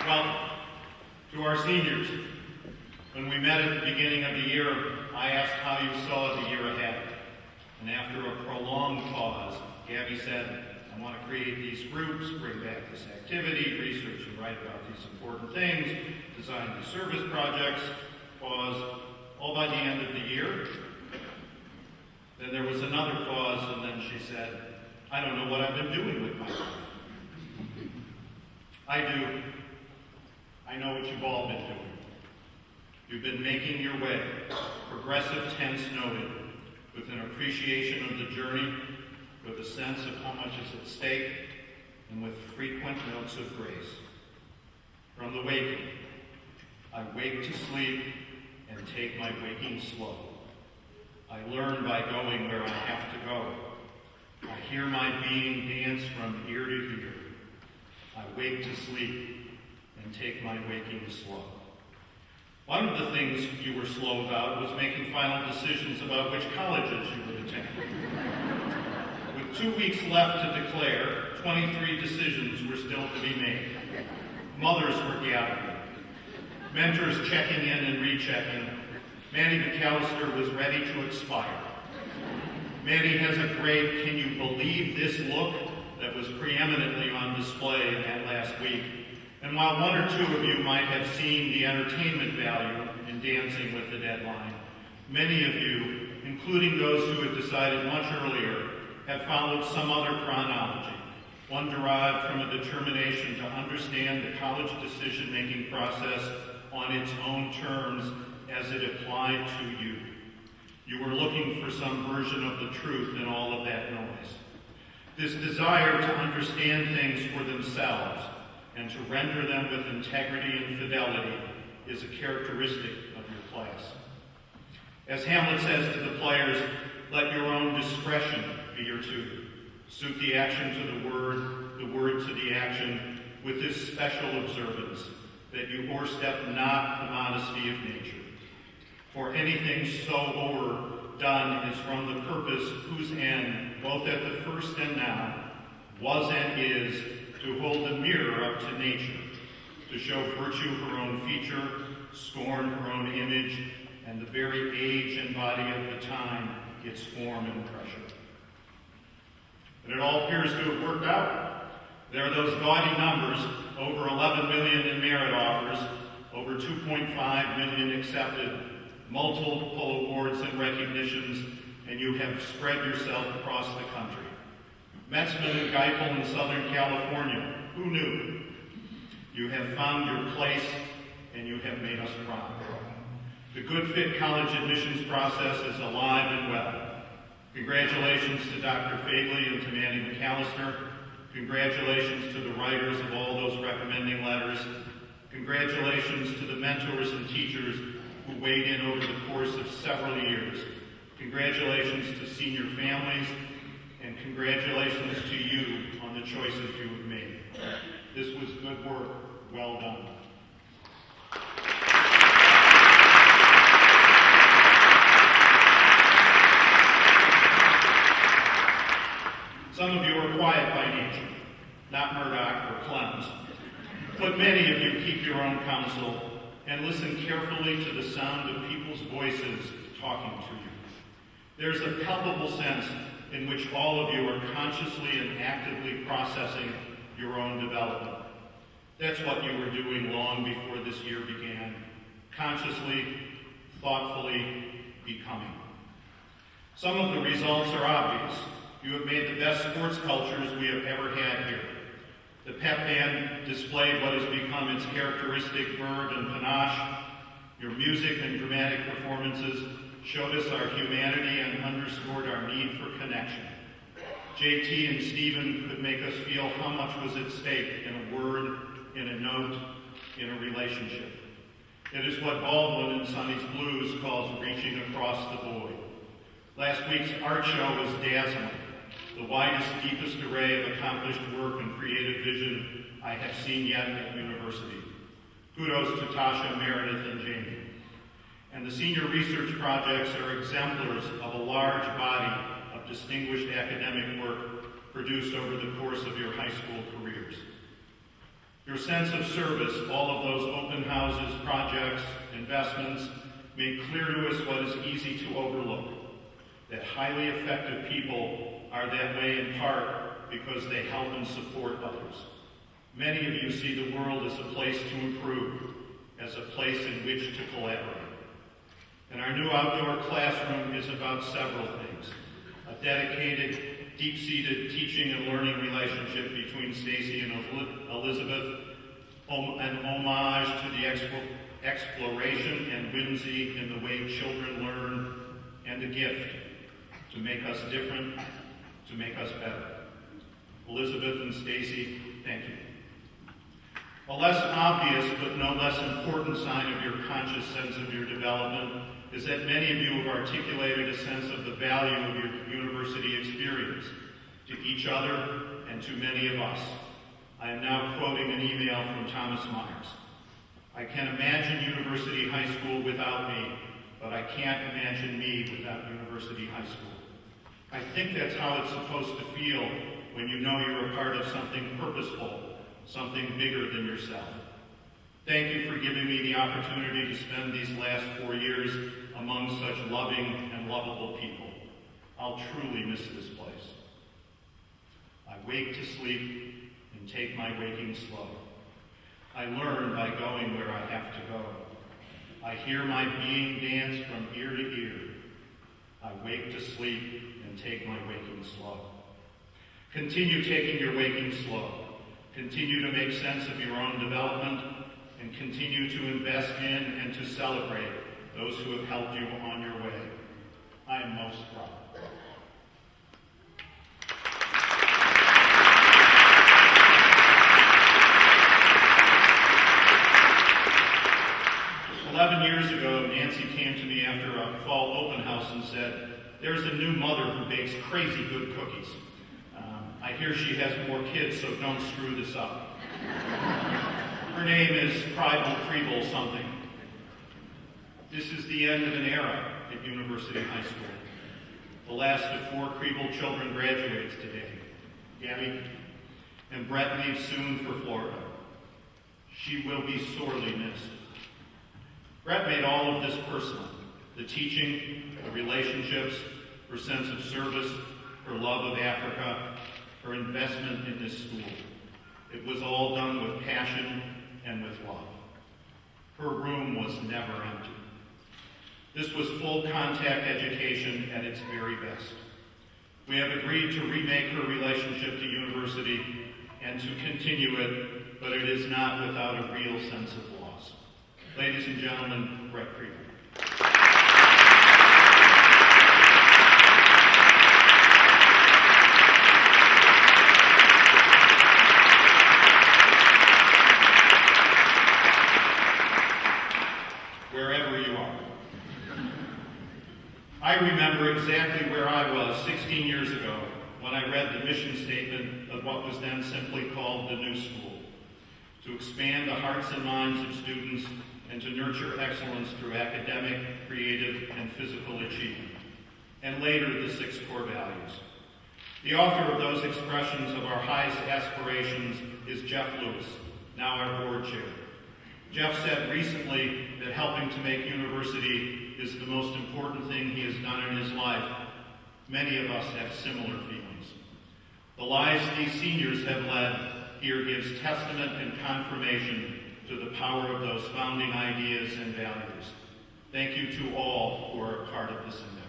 Welcome. To our seniors, when we met at the beginning of the year, I asked how you saw the year ahead. And after a prolonged pause, Gabby said, I want to create these groups, bring back this activity, research and write about these important things, design these service projects, pause, all by the end of the year. Then there was another pause, and then she said, I don't know what I've been doing with my life. I do. I know what you've all been doing. You've been making your way, progressive tense noted, with an appreciation of the journey, with a sense of how much is at stake, and with frequent notes of grace. From the waking, I wake to sleep and take my waking slow. I learn by going where I have to go. I hear my being dance from ear to ear. I wake to sleep and take my waking slow. One of the things you were slow about was making final decisions about which colleges you would attend. With 2 weeks left to declare, 23 decisions were still to be made. Mothers were gathering. Mentors checking in and rechecking. Manny McAllister was ready to expire. Manny has a great, can you believe this look that was preeminently on display in that last week. And while one or two of you might have seen the entertainment value in Dancing with the Deadline, many of you, including those who had decided much earlier, have followed some other chronology, one derived from a determination to understand the college decision-making process on its own terms as it applied to you. You were looking for some version of the truth in all of that noise. This desire to understand things for themselves and to render them with integrity and fidelity is a characteristic of your class. As Hamlet says to the players, let your own discretion be your tutor. Suit the action to the word to the action, with this special observance, that you o'erstep not the modesty of nature. For anything so overdone is from the purpose whose end, both at the first and now, was and is to hold the mirror up to nature, to show virtue her own feature, scorn her own image, and the very age and body of the time its form and pressure. But it all appears to have worked out. There are those gaudy numbers, over 11 million in merit offers, over 2.5 million accepted, multiple awards and recognitions, and you have spread yourself across the country. Metzman and Geipel in Southern California, who knew? You have found your place, and you have made us proud. The Good Fit college admissions process is alive and well. Congratulations to Dr. Fagley and to Manny McAllister. Congratulations to the writers of all those recommending letters. Congratulations to the mentors and teachers who weighed in over the course of several years. Congratulations to senior families, and congratulations to you on the choices you have made. This was good work. Well done. Some of you are quiet by nature, not Murdoch or Clemens, but many of you keep your own counsel and listen carefully to the sound of people's voices talking to you. There's a palpable sense in which all of you are consciously and actively processing your own development. That's what you were doing long before this year began, consciously, thoughtfully becoming. Some of the results are obvious. You have made the best sports cultures we have ever had here. The pep band displayed what has become its characteristic verve and panache. Your music and dramatic performances showed us our humanity and underscored our need for connection. JT and Stephen could make us feel how much was at stake in a word, in a note, in a relationship. It is what Baldwin in Sonny's Blues calls reaching across the void. Last week's art show was dazzling, the widest, deepest array of accomplished work and creative vision I have seen yet at university. Kudos to Tasha, Meredith, and Jamie. And the senior research projects are exemplars of a large body of distinguished academic work produced over the course of your high school careers. Your sense of service, all of those open houses, projects, investments, made clear to us what is easy to overlook, that highly effective people are that way in part because they help and support others. Many of you see the world as a place to improve, as a place in which to collaborate. And our new outdoor classroom is about several things. A dedicated, deep-seated teaching and learning relationship between Stacy and Elizabeth, an homage to the exploration and whimsy in the way children learn, and a gift to make us different, to make us better. Elizabeth and Stacy, thank you. A less obvious but no less important sign of your conscious sense of your development is that many of you have articulated a sense of the value of your university experience to each other and to many of us. I am now quoting an email from Thomas Myers. I can imagine University High School without me, but I can't imagine me without University High School. I think that's how it's supposed to feel when you know you're a part of something purposeful, something bigger than yourself. Thank you for giving me the opportunity to spend these last 4 years among such loving and lovable people. I'll truly miss this place. I wake to sleep and take my waking slow. I learn by going where I have to go. I hear my being dance from ear to ear. I wake to sleep and take my waking slow. Continue taking your waking slow. Continue to make sense of your own development, and continue to invest in and to celebrate those who have helped you on your way. I am most proud. Years ago, Nancy came to me after a fall open house and said, "There's a new mother who bakes crazy good cookies. I hear she has more kids, so don't screw this up." Her name is Preble something. This is the end of an era at University High School. The last of 4 Preble children graduates today. Gabby and Brett leave soon for Florida. She will be sorely missed. Brett made all of this personal. The teaching, the relationships, her sense of service, her love of Africa, her investment in this school. It was all done with passion and with love. Her room was never empty. This was full contact education at its very best. We have agreed to remake her relationship to university and to continue it, but it is not without a real sense of loss. Ladies and gentlemen, Brett Preble. Wherever you are. I remember exactly where I was 16 years ago when I read the mission statement of what was then simply called the New School: to expand the hearts and minds of students and to nurture excellence through academic, creative, and physical achievement, and later the 6 core values. The author of those expressions of our highest aspirations is Jeff Lewis, now our board chair. Jeff said recently that helping to make university is the most important thing he has done in his life. Many of us have similar feelings. The lives these seniors have led here gives testament and confirmation to the power of those founding ideas and values. Thank you to all who are a part of this endeavor.